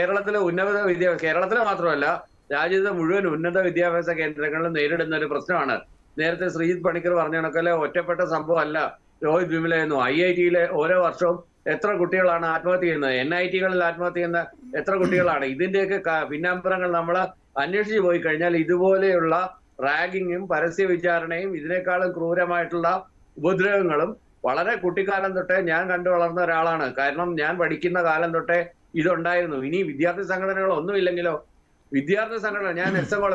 കേരളത്തിലെ മാത്രമല്ല രാജ്യത്തെ മുഴുവൻ ഉന്നത വിദ്യാഭ്യാസ കേന്ദ്രങ്ങളിലും നേരിടുന്ന ഒരു പ്രശ്നമാണ്. നേരത്തെ ശ്രീജിത്ത് പണിക്കർ പറഞ്ഞ കണക്കല്ല, ഒറ്റപ്പെട്ട സംഭവമല്ല രോഹിത് വിമലയെന്നു. IIT-യിലെ ഓരോ വർഷവും എത്ര കുട്ടികളാണ് ആത്മഹത്യ ചെയ്യുന്നത്, NIT-കളിൽ ആത്മഹത്യ ചെയ്യുന്ന എത്ര കുട്ടികളാണ്. ഇതിന്റെയൊക്കെ പിന്നാമ്പുറങ്ങൾ നമ്മൾ അന്വേഷിച്ചു പോയി കഴിഞ്ഞാൽ ഇതുപോലെയുള്ള റാഗിങ്ങും പരസ്യ വിചാരണയും ഇതിനേക്കാളും ക്രൂരമായിട്ടുള്ള ഉപദ്രവങ്ങളും വളരെ കുട്ടിക്കാലം തൊട്ടേ ഞാൻ കണ്ടു വളർന്ന ഒരാളാണ്. കാരണം ഞാൻ പഠിക്കുന്ന കാലം തൊട്ടേ ഇതുണ്ടായിരുന്നു. ഇനി വിദ്യാർത്ഥി സംഘടനകൾ ഒന്നുമില്ലെങ്കിലോ, വിദ്യാർത്ഥി സംഘടന, ഞാൻ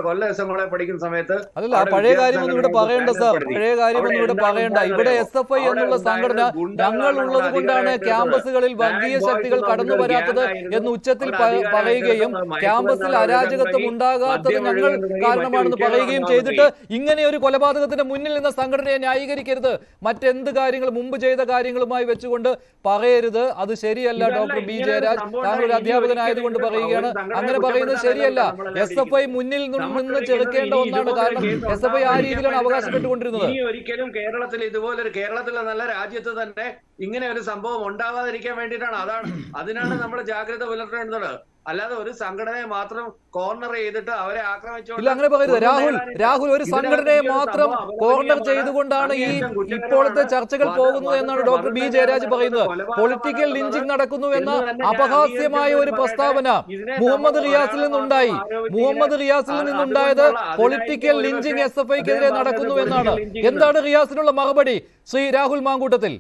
കൊല്ലം SMOളെ പഠിക്കുന്ന സമയത്ത് അതല്ല, പഴയ കാര്യമൊന്നും ഇവിടെ പറയണ്ട സാർ, പഴയ കാര്യമൊന്നും ഇവിടെ പറയണ്ട. ഇവിടെ SFI എന്നുള്ള സംഘടന ഞങ്ങൾ ഉള്ളത് കൊണ്ടാണ് ക്യാമ്പസുകളിൽ വർഗീയ ശക്തികൾ കടന്നു വരാത്തത് എന്ന് ഉച്ചത്തിൽ പറയുകയും ക്യാമ്പസിൽ അരാജകത്വം ഉണ്ടാകാത്തത് ഞങ്ങൾ കാരണമാണെന്ന് പറയുകയും ചെയ്തിട്ട് ഇങ്ങനെ ഒരു കൊലപാതകത്തിന്റെ മുന്നിൽ നിന്ന സംഘടനയെ ന്യായീകരിക്കരുത്. മറ്റെന്ത് കാര്യങ്ങൾ മുമ്പ് ചെയ്ത കാര്യങ്ങളുമായി വെച്ചുകൊണ്ട് പറയരുത്. അത് ശരിയല്ല. Doctor B. ജയരാജ്, താങ്കൾ ഒരു അധ്യാപകനായതുകൊണ്ട് പറയുകയാണ്, അങ്ങനെ പറയുന്നത് ശരിയല്ല. SFI മുന്നിൽ നിന്ന് ചെറുക്കേണ്ട ഒന്നാണ്. കാരണം SFI ആ രീതിയിലാണ് അവകാശപ്പെട്ടുകൊണ്ടിരുന്നത്. ഇനി ഒരിക്കലും കേരളത്തിലെ നല്ല രാജ്യത്ത് തന്നെ ഇങ്ങനെ ഒരു സംഭവം ഉണ്ടാവാതിരിക്കാൻ വേണ്ടിയിട്ടാണ്. അതിനാണ് നമ്മൾ ജാഗ്രത പുലർത്തേണ്ടത്. അല്ലാതെ ഒരു സംഘടനയെ മാത്രം കോർണർ ചെയ്തിട്ട് അവരെ ആക്രമിച്ചോ ഇല്ല, അങ്ങനെ പറയരുത് രാഹുൽ. ഒരു സംഘടനയെ മാത്രം കോർണർ ചെയ്തുകൊണ്ടാണ് ഈ ഇപ്പോഴത്തെ ചർച്ചകൾ പോകുന്നത് എന്നാണ് ഡോക്ടർ B. ജയരാജ് പറയുന്നത്. പൊളിറ്റിക്കൽ ലിഞ്ചിങ് നടക്കുന്നു എന്ന അപഹാസ്യമായ ഒരു പ്രസ്താവന മുഹമ്മദ് റിയാസിൽ നിന്നുണ്ടായി. മുഹമ്മദ് റിയാസിൽ നിന്നുണ്ടായത് പൊളിറ്റിക്കൽ ലിഞ്ചിങ് SFIക്കെതിരെ നടക്കുന്നു എന്നാണ്. എന്താണ് റിയാസിനുള്ള മറുപടി ശ്രീ രാഹുൽ മാങ്കൂട്ടത്തിൽ?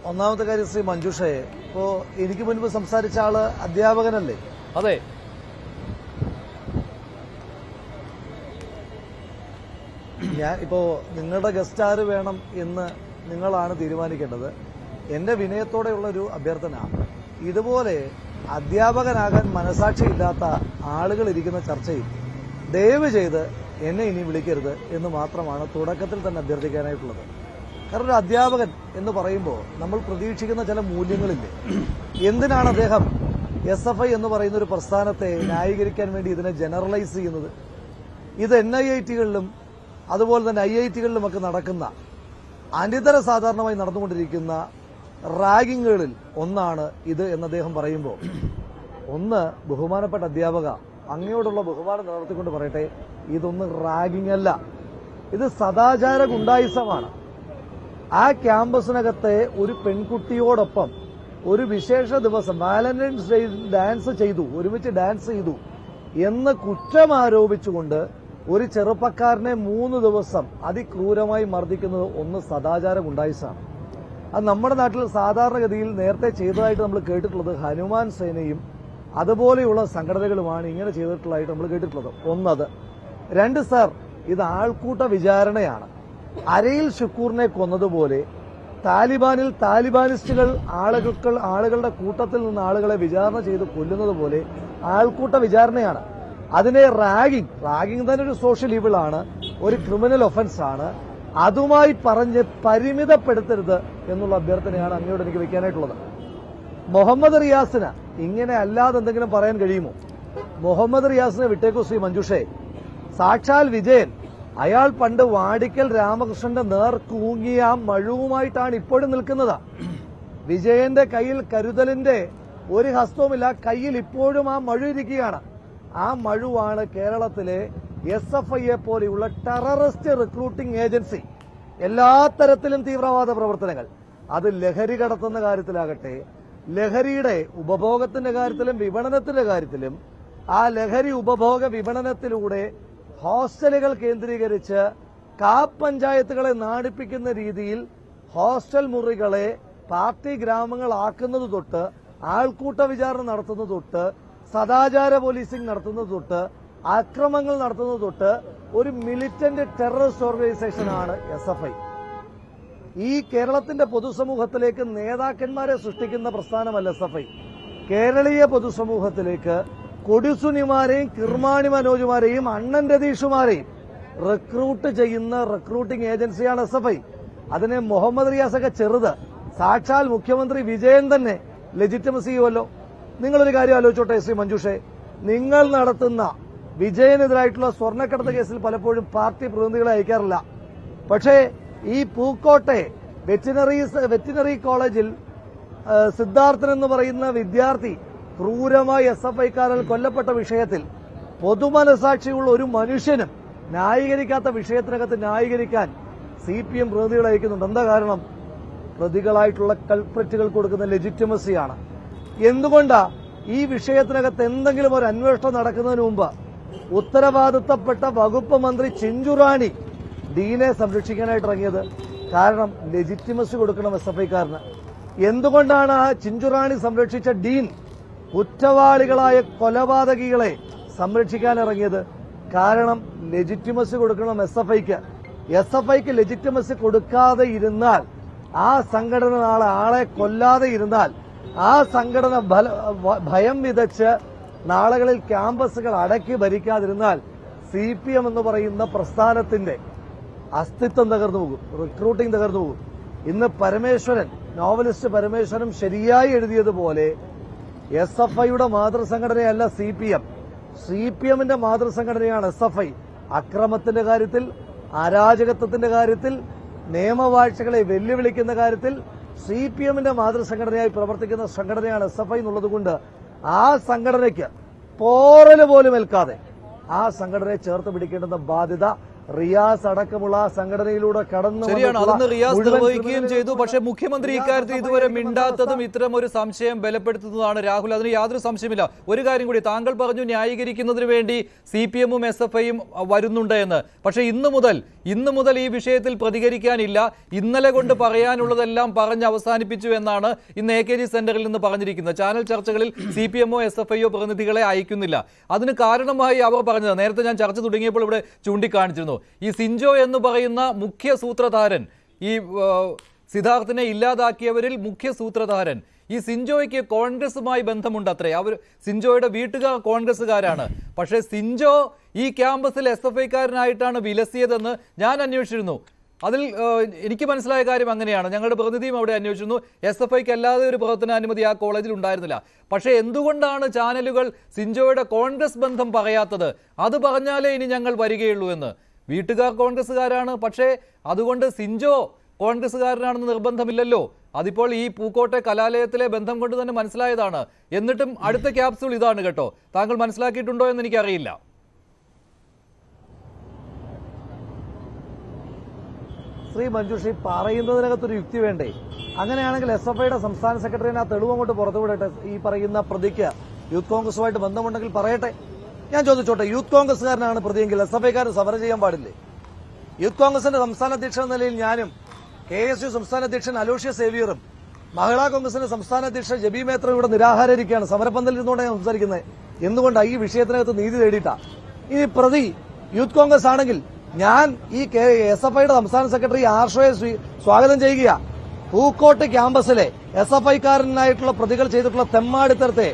ഒന്നാമത്തെ കാര്യം ശ്രീ മഞ്ജുഷയെ, ഇപ്പോ എനിക്ക് മുൻപ് സംസാരിച്ച ആള് അധ്യാപകനല്ലേ? അതെ. ഇപ്പോ നിങ്ങളുടെ ഗസ്റ്റ് ആര് വേണം എന്ന് നിങ്ങളാണ് തീരുമാനിക്കേണ്ടത്. എന്റെ വിനയത്തോടെയുള്ള ഒരു അഭ്യർത്ഥന, ഇതുപോലെ അധ്യാപകനാകാൻ മനസാക്ഷിയില്ലാത്ത ആളുകൾ ഇരിക്കുന്ന ചർച്ചയിൽ ദയവ് ചെയ്ത് എന്നെ ഇനി വിളിക്കരുത് എന്ന് മാത്രമാണ് തുടക്കത്തിൽ തന്നെ അഭ്യർത്ഥിക്കാനായിട്ടുള്ളത്. കാരണം ഒരു അധ്യാപകൻ എന്ന് പറയുമ്പോൾ നമ്മൾ പ്രതീക്ഷിക്കുന്ന ചില മൂല്യങ്ങളില്ലേ? എന്തിനാണ് അദ്ദേഹം SFI എന്ന് പറയുന്ന ഒരു പ്രസ്ഥാനത്തെ ന്യായീകരിക്കാൻ വേണ്ടി ഇതിനെ ജനറലൈസ് ചെയ്യുന്നത്? ഇത് NIIT-കളിലും അതുപോലെ തന്നെ IIT-കളിലുമൊക്കെ നടക്കുന്ന അനിതര സാധാരണമായി നടന്നുകൊണ്ടിരിക്കുന്ന റാഗിങ്ങുകളിൽ ഒന്നാണ് ഇത് എന്ന് അദ്ദേഹം പറയുമ്പോൾ, ഒന്ന്, ബഹുമാനപ്പെട്ട അധ്യാപക, അങ്ങയോടുള്ള ബഹുമാനം നിലനിർത്തിക്കൊണ്ട് പറയട്ടെ, ഇതൊന്നും റാഗിംഗ് അല്ല, ഇത് സദാചാര ഗുണ്ടായിസമാണ്. ആ ക്യാമ്പസിനകത്തെ ഒരു പെൺകുട്ടിയോടൊപ്പം ഒരു വിശേഷ ദിവസം വാലന്റൈൻസ് ഡേ ഒരുമിച്ച് ഡാൻസ് ചെയ്തു എന്ന് കുറ്റം ആരോപിച്ചുകൊണ്ട് ഒരു ചെറുപ്പക്കാരനെ 3 ദിവസം അതിക്രൂരമായി മർദ്ദിക്കുന്നത് ഒന്ന് സദാചാര ഗുണ്ടായിസാണ്. അത് നമ്മുടെ നാട്ടിൽ സാധാരണഗതിയിൽ നേരത്തെ ചെയ്തതായിട്ട് നമ്മൾ കേട്ടിട്ടുള്ളത് ഹനുമാൻ സേനയും അതുപോലെയുള്ള സംഘടനകളുമാണ് ഇങ്ങനെ ചെയ്തിട്ടുള്ളതായിട്ട് നമ്മൾ കേട്ടിട്ടുള്ളത്. ഒന്നത്. 2, സാർ, ഇത് ആൾക്കൂട്ട വിചാരണയാണ്. അരയിൽ ഷുക്കൂറിനെ കൊന്നതുപോലെ താലിബാനിസ്റ്റുകൾ ആളുകളുടെ കൂട്ടത്തിൽ നിന്ന് ആളുകളെ വിചാരണ ചെയ്ത് കൊല്ലുന്നത് പോലെ ആൾക്കൂട്ട വിചാരണയാണ്. അതിനെ റാഗിംഗ് തന്നെ ഒരു സോഷ്യൽ ഈവിളാണ്, ഒരു ക്രിമിനൽ ഒഫൻസ് ആണ്. അതുമായി പറഞ്ഞ് പരിമിതപ്പെടുത്തരുത് എന്നുള്ള അഭ്യർത്ഥനയാണ് അങ്ങയോട് എനിക്ക് വെക്കാനായിട്ടുള്ളത്. മുഹമ്മദ് റിയാസിന് ഇങ്ങനെ അല്ലാതെ എന്തെങ്കിലും പറയാൻ കഴിയുമോ? മുഹമ്മദ് റിയാസിനെ വിട്ടേക്കോ ശ്രീ മഞ്ജുഷേ. സാക്ഷാൽ വിജയൻ, അയാൾ പണ്ട് വാടിക്കൽ രാമകൃഷ്ണന്റെ നേർ കൂങ്ങിയ ആ മഴുവുമായിട്ടാണ് ഇപ്പോഴും നിൽക്കുന്നത്. വിജയന്റെ കയ്യിൽ കരുതലിന്റെ ഒരു ഹസ്തവുമില്ല, കയ്യിൽ ഇപ്പോഴും ആ മഴു ഇരിക്കുകയാണ്. ആ മഴുവാണ് കേരളത്തിലെ SFIയെ പോലെയുള്ള ടെററിസ്റ്റ് റിക്രൂട്ടിംഗ് ഏജൻസി. എല്ലാ തരത്തിലും തീവ്രവാദ പ്രവർത്തനങ്ങൾ, അത് ലഹരി കടത്തുന്ന കാര്യത്തിലാകട്ടെ, ലഹരിയുടെ ഉപഭോഗത്തിന്റെ കാര്യത്തിലും വിപണനത്തിന്റെ കാര്യത്തിലും, ആ ലഹരി ഉപഭോഗ വിപണനത്തിലൂടെ ഹോസ്റ്റലുകൾ കേന്ദ്രീകരിച്ച് പഞ്ചായത്തുകളെ നാടിപ്പിക്കുന്ന രീതിയിൽ ഹോസ്റ്റൽ മുറികളെ പാർട്ടി ഗ്രാമങ്ങളാക്കുന്നത് തൊട്ട്, ആൾക്കൂട്ട വിചാരണ നടത്തുന്നത് തൊട്ട്, സദാചാര പോലീസിംഗ് നടത്തുന്നത് തൊട്ട്, ആക്രമണങ്ങൾ നടത്തുന്നത് തൊട്ട് ഒരു മിലിറ്റന്റ് ടെററിസ്റ്റ് ഓർഗനൈസേഷനാണ് SFI. ഈ കേരളത്തിന്റെ പൊതുസമൂഹത്തിലേക്ക് നേതാക്കന്മാരെ സൃഷ്ടിക്കുന്ന പ്രസ്ഥാനമല്ല SFI. കേരളീയ പൊതുസമൂഹത്തിലേക്ക് കൊടിസുനിമാരെയും കിർമാണി മനോജുമാരെയും അണ്ണൻ രതീഷുമാരെയും റിക്രൂട്ട് ചെയ്യുന്ന റിക്രൂട്ടിംഗ് ഏജൻസിയാണ് SFI. അതിനെ മുഹമ്മദ് റിയാസൊക്കെ ചെറുത്, സാക്ഷാൽ മുഖ്യമന്ത്രി വിജയൻ തന്നെ ലെജിറ്റിമസി ചെയ്യുമല്ലോ. നിങ്ങളൊരു കാര്യം ആലോചിച്ചോട്ടെ ശ്രീ മഞ്ജുഷേ, നിങ്ങൾ നടത്തുന്ന വിജയനെതിരായിട്ടുള്ള സ്വർണ്ണക്കടത്ത് കേസിൽ പലപ്പോഴും പാർട്ടി പ്രതിനിധികളെ അയക്കാറില്ല. പക്ഷേ ഈ പൂക്കോട്ടെ വെറ്റിനറി കോളേജിൽ സിദ്ധാർത്ഥൻ എന്ന് പറയുന്ന വിദ്യാർത്ഥി ക്രൂരമായി SFIക്കാരാൽ കൊല്ലപ്പെട്ട വിഷയത്തിൽ പൊതുമനസാക്ഷിയുള്ള ഒരു മനുഷ്യനും ന്യായീകരിക്കാത്ത വിഷയത്തിനകത്ത് ന്യായീകരിക്കാൻ CPM പ്രതികളെ അയക്കുന്നുണ്ട്. എന്താ കാരണം? പ്രതികളായിട്ടുള്ള കൾപ്രിറ്റുകൾ കൊടുക്കുന്ന ലെജിറ്റിമസിയാണ്. എന്തുകൊണ്ടാ ഈ വിഷയത്തിനകത്ത് എന്തെങ്കിലും ഒരു അന്വേഷണം നടക്കുന്നതിന് മുമ്പ് ഉത്തരവാദിത്തപ്പെട്ട വകുപ്പ് മന്ത്രി ചിഞ്ചുറാണി ഡീനെ സംരക്ഷിക്കാനായിട്ട് ഇറങ്ങിയത്? കാരണം ലെജിറ്റിമസി കൊടുക്കണം SFIക്കാരന്. എന്തുകൊണ്ടാണ് ആ ചിഞ്ചുറാണി സംരക്ഷിച്ച ഡീൻ കുറ്റവാളികളായ കൊലപാതകികളെ സംരക്ഷിക്കാൻ ഇറങ്ങിയത്? കാരണം ലെജിറ്റിമസി കൊടുക്കണം SFIക്ക്. SFIക്ക് ലെജിറ്റിമസി കൊടുക്കാതെ ഇരുന്നാൽ, ആ സംഘടന നാളെ ആളെ കൊല്ലാതെ ഇരുന്നാൽ, ആ സംഘടന ഭയം വിതച്ച് നാളുകളിൽ ക്യാമ്പസുകൾ അടക്കി ഭരിക്കാതിരുന്നാൽ CPM എന്ന് പറയുന്ന പ്രസ്ഥാനത്തിന്റെ അസ്തിത്വം തകർന്നു പോകും, റിക്രൂട്ടിംഗ് തകർന്നു പോകും. ഇന്ന് പരമേശ്വരൻ, നോവലിസ്റ്റ് പരമേശ്വരൻ ശരിയായി എഴുതിയതുപോലെ SFIയുടെ മാതൃസംഘടനയല്ല CPM. CPMന്റെ മാതൃസംഘടനയാണ് SFI. അക്രമത്തിന്റെ കാര്യത്തിൽ, അരാജകത്വത്തിന്റെ കാര്യത്തിൽ, നിയമവാഴ്ചകളെ വെല്ലുവിളിക്കുന്ന കാര്യത്തിൽ CPMന്റെ മാതൃസംഘടനയായി പ്രവർത്തിക്കുന്ന സംഘടനയാണ് SFI എന്നുള്ളതുകൊണ്ട് ആ സംഘടനയ്ക്ക് പോറല് പോലും ഏൽക്കാതെ ആ സംഘടനയെ ചേർത്ത് പിടിക്കേണ്ടുന്ന ബാധ്യത റിയാസ് അടക്കമുള്ള സംഘടനയിലൂടെ കടന്നു. ശരിയാണ്, അതൊന്ന് റിയാസ് നിർവഹിക്കുകയും ചെയ്തു. പക്ഷേ മുഖ്യമന്ത്രി ഇക്കാര്യത്തിൽ ഇതുവരെ മിണ്ടാത്തതും ഇത്തരം ഒരു സംശയം ബലപ്പെടുത്തുന്നതാണ്. രാഹുൽ, അതിന് യാതൊരു സംശയമില്ല. ഒരു കാര്യം കൂടി, താങ്കൾ പറഞ്ഞു ന്യായീകരിക്കുന്നതിന് വേണ്ടി CPMഉം SFIയും വരുന്നുണ്ട് എന്ന്. പക്ഷേ ഇന്നു മുതൽ ഈ വിഷയത്തിൽ പ്രതികരിക്കാനില്ല, ഇന്നലെ കൊണ്ട് പറയാനുള്ളതെല്ലാം പറഞ്ഞ് അവസാനിപ്പിച്ചു എന്നാണ് ഇന്ന് AKG സെന്ററിൽ നിന്ന് പറഞ്ഞിരിക്കുന്നത്. ചാനൽ ചർച്ചകളിൽ CPMോ SFIയോ പ്രതിനിധികളെ അയക്കുന്നില്ല. അതിന് കാരണമായി അവർ പറഞ്ഞത് നേരത്തെ ഞാൻ ചർച്ച തുടങ്ങിയപ്പോൾ ഇവിടെ ചൂണ്ടിക്കാണിച്ചിരുന്നു. ഈ സിൻജോ എന്ന് പറയുന്ന മുഖ്യ സൂത്രധാരൻ, ഈ സിദ്ധാർത്ഥിനെ ഇല്ലാതാക്കിയവരിൽ മുഖ്യ സൂത്രധാരൻ, ഈ സിൻജോയ്ക്ക് കോൺഗ്രസുമായി ബന്ധമുണ്ട് അത്രേ. അവർ സിൻജോയുടെ വീട്ടുകാർ കോൺഗ്രസുകാരാണ്. പക്ഷേ സിൻജോ ഈ ക്യാമ്പസിൽ SFIക്കാരനായിട്ടാണ് വിലസിയതെന്ന് ഞാൻ അന്വേഷിച്ചിരുന്നു. അതിൽ എനിക്ക് മനസ്സിലായ കാര്യം അങ്ങനെയാണ്. ഞങ്ങളുടെ പ്രതിനിധിയും അവിടെ അന്വേഷിച്ചിരുന്നു. SFIക്ക് അല്ലാതെ ഒരു പ്രവർത്തനാനുമതി ആ കോളേജിൽ ഉണ്ടായിരുന്നില്ല. പക്ഷേ എന്തുകൊണ്ടാണ് ചാനലുകൾ സിൻജോയുടെ കോൺഗ്രസ് ബന്ധം പറയാത്തത്? അത് പറഞ്ഞാലേ ഇനി ഞങ്ങൾ വരികയുള്ളൂ എന്ന്. വീട്ടുകാർ കോൺഗ്രസുകാരാണ്, പക്ഷേ അതുകൊണ്ട് സിൻജോ കോൺഗ്രസുകാരനാണെന്ന് നിർബന്ധമില്ലല്ലോ. അതിപ്പോൾ ഈ പൂക്കോട്ടെ കലാലയത്തിലെ ബന്ധം കൊണ്ട് തന്നെ മനസ്സിലായതാണ്. എന്നിട്ടും അടുത്ത ക്യാപ്സ്യൂൾ ഇതാണ് കേട്ടോ. താങ്കൾ മനസ്സിലാക്കിയിട്ടുണ്ടോ എന്ന് എനിക്കറിയില്ല. ശ്രീ മഞ്ജുഷി, പറയുന്നതിനകത്തൊരു യുക്തി വേണ്ടേ? അങ്ങനെയാണെങ്കിൽ SFIയുടെ സംസ്ഥാന സെക്രട്ടറിനെ ആ തെളിവ് അങ്ങോട്ട് പുറത്തുവിടട്ടെ. ഈ പറയുന്ന പ്രതിക്ക് യൂത്ത് കോൺഗ്രസുമായിട്ട് ബന്ധമുണ്ടെങ്കിൽ പറയട്ടെ. ഞാൻ ചോദിച്ചോട്ടെ, യൂത്ത് കോൺഗ്രസുകാരനാണ് പ്രതിയെങ്കിൽ SFIക്കാരൻ സമരം ചെയ്യാൻ പാടില്ലേ? യൂത്ത് കോൺഗ്രസിന്റെ സംസ്ഥാന അധ്യക്ഷൻ എന്ന നിലയിൽ ഞാനും, KSU സംസ്ഥാന അധ്യക്ഷൻ അലോഷ്യസ് സേവിയറും, മഹിളാ കോൺഗ്രസിന്റെ സംസ്ഥാന അധ്യക്ഷൻ ജബി മേത്ര ഇവിടെ നിരാഹാരയിരിക്കുകയാണ്. സമരപ്പന്തലിൽ ഇരുന്നുകൊണ്ടാണ് സംസാരിക്കുന്നത്. എന്തുകൊണ്ടാണ്? ഈ വിഷയത്തിനകത്ത് നീതി തേടിയിട്ടാ. ഈ പ്രതി യൂത്ത് കോൺഗ്രസ് ആണെങ്കിൽ ഞാൻ ഈ SFIയുടെ സംസ്ഥാന സെക്രട്ടറി ആർഷോയെ സ്വാഗതം ചെയ്യുക. പൂക്കോട്ട് ക്യാമ്പസിലെ SFIക്കാരനായിട്ടുള്ള പ്രതികൾ ചെയ്തിട്ടുള്ള തെമ്മാടിത്തരത്തെ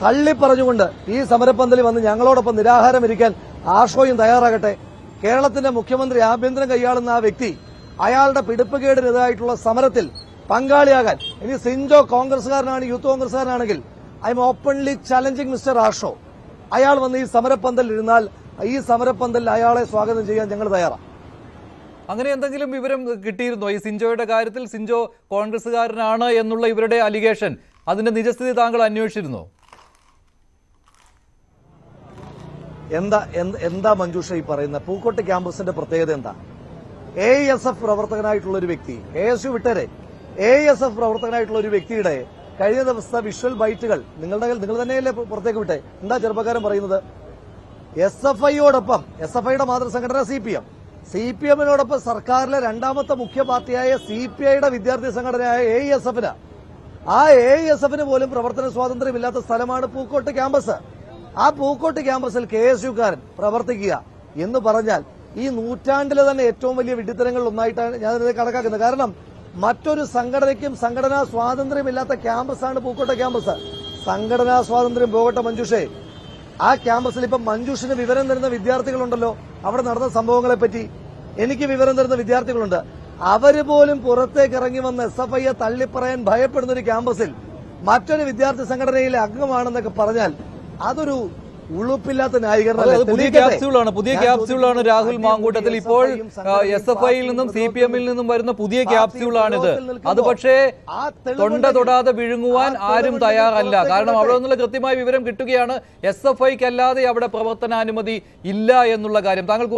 തള്ളിപ്പറഞ്ഞുകൊണ്ട് ഈ സമരപ്പന്തലിൽ വന്ന് ഞങ്ങളോടൊപ്പം നിരാഹാരം ഇരിക്കാൻ ആർഷോയും തയ്യാറാകട്ടെ. കേരളത്തിന്റെ മുഖ്യമന്ത്രി ആഭ്യന്തരം കൈയാളുന്ന ആ വ്യക്തി അയാളുടെ പിടിപ്പുകേടിനെതിരായിട്ടുള്ള സമരത്തിൽ പങ്കാളിയാകാൻ, ഇനി സിൻജോ കോൺഗ്രസുകാരനാണ്, യൂത്ത് കോൺഗ്രസുകാരനാണെങ്കിൽ I am openly challenging mister Arsho. അയാൾ വന്ന് ഈ സമരപ്പന്തലിൽ ഇരുന്നാൽ ഈ സമരപ്പന്തലിൽ അയാളെ സ്വാഗതം ചെയ്യാൻ ഞങ്ങൾ തയ്യാറാണ്. അങ്ങനെ എന്തെങ്കിലും വിവരം കിട്ടിയിരുന്നോ ഈ സിൻജോയുടെ കാര്യത്തിൽ? സിൻജോ കോൺഗ്രസുകാരനാണ് എന്നുള്ള ഇവരുടെ അലിഗേഷൻ, അതിന്റെ നിജസ്ഥിതി താങ്കൾ അന്വേഷിച്ചിരുന്നോ? എന്താ മഞ്ജുഷ ഈ പറയുന്ന? പൂക്കോട്ട് ക്യാമ്പസിന്റെ പ്രത്യേകത എന്താ? AISF പ്രവർത്തകനായിട്ടുള്ള ഒരു വ്യക്തി, KSU വിട്ടേരെ, AISF പ്രവർത്തകനായിട്ടുള്ള ഒരു വ്യക്തിയുടെ കഴിഞ്ഞ ദിവസത്തെ വിഷ്വൽ ബൈറ്റുകൾ നിങ്ങൾ തന്നെയല്ലേ പുറത്തേക്ക് വിട്ടെ? എന്താ ചെറുപ്പക്കാരൻ പറയുന്നത്? SFIയോടൊപ്പം, SFIയുടെ മാതൃസംഘടന CPMനോടൊപ്പം സർക്കാരിലെ രണ്ടാമത്തെ മുഖ്യ പാർട്ടിയായ CPIയുടെ വിദ്യാർത്ഥി സംഘടനയായ AISFന്, ആ AISFന് പോലും പ്രവർത്തന സ്വാതന്ത്ര്യമില്ലാത്ത സ്ഥലമാണ് പൂക്കോട്ട് ക്യാമ്പസ്. ആ പൂക്കോട്ട് ക്യാമ്പസിൽ KSUക്കാരൻ പ്രവർത്തിക്കുക എന്ന് പറഞ്ഞാൽ ഈ നൂറ്റാണ്ടിലെ തന്നെ ഏറ്റവും വലിയ വിഡ്ഢിത്തരങ്ങളിൽ ഒന്നായിട്ടാണ് ഞാനിത് കണക്കാക്കുന്നത്. കാരണം മറ്റൊരു സംഘടനയ്ക്കും സംഘടനാ സ്വാതന്ത്ര്യമില്ലാത്ത ക്യാമ്പസാണ് പൂക്കോട്ടെ ക്യാമ്പസ്. സംഘടനാ സ്വാതന്ത്ര്യം പോകട്ടെ മഞ്ജുഷേ, ആ ക്യാമ്പസിൽ ഇപ്പം മഞ്ജുഷിന് വിവരം തരുന്ന വിദ്യാർത്ഥികളുണ്ടല്ലോ, അവിടെ നടന്ന സംഭവങ്ങളെ പറ്റി എനിക്ക് വിവരം തരുന്ന വിദ്യാർത്ഥികളുണ്ട്. അവര് പോലും പുറത്തേക്ക് ഇറങ്ങി വന്ന് SFIയെ തള്ളിപ്പറയാൻ ഭയപ്പെടുന്ന ഒരു ക്യാമ്പസിൽ മറ്റൊരു വിദ്യാർത്ഥി സംഘടനയിലെ അംഗമാണെന്നൊക്കെ പറഞ്ഞാൽ അതൊരു ഉളുപ്പില്ലാത്ത ന്യായീകരണം അത് പുതിയ ക്യാപ്സ്യൂളാണ് രാഹുൽ മാങ്കൂട്ടത്തിൽ. ഇപ്പോൾ SFIയിൽ നിന്നും CPM-ൽ നിന്നും വരുന്ന പുതിയ ക്യാപ്സ്യൂളാണിത്. അത് പക്ഷേ തൊണ്ട തൊടാതെ വിഴുങ്ങുവാൻ ആരും തയ്യാറല്ല. കാരണം അവിടെ നിന്നുള്ള കൃത്യമായ വിവരം കിട്ടുകയാണ്, SFIക്കല്ലാതെ അവിടെ പ്രവർത്തനാനുമതി ഇല്ല എന്നുള്ള കാര്യം. താങ്കൾ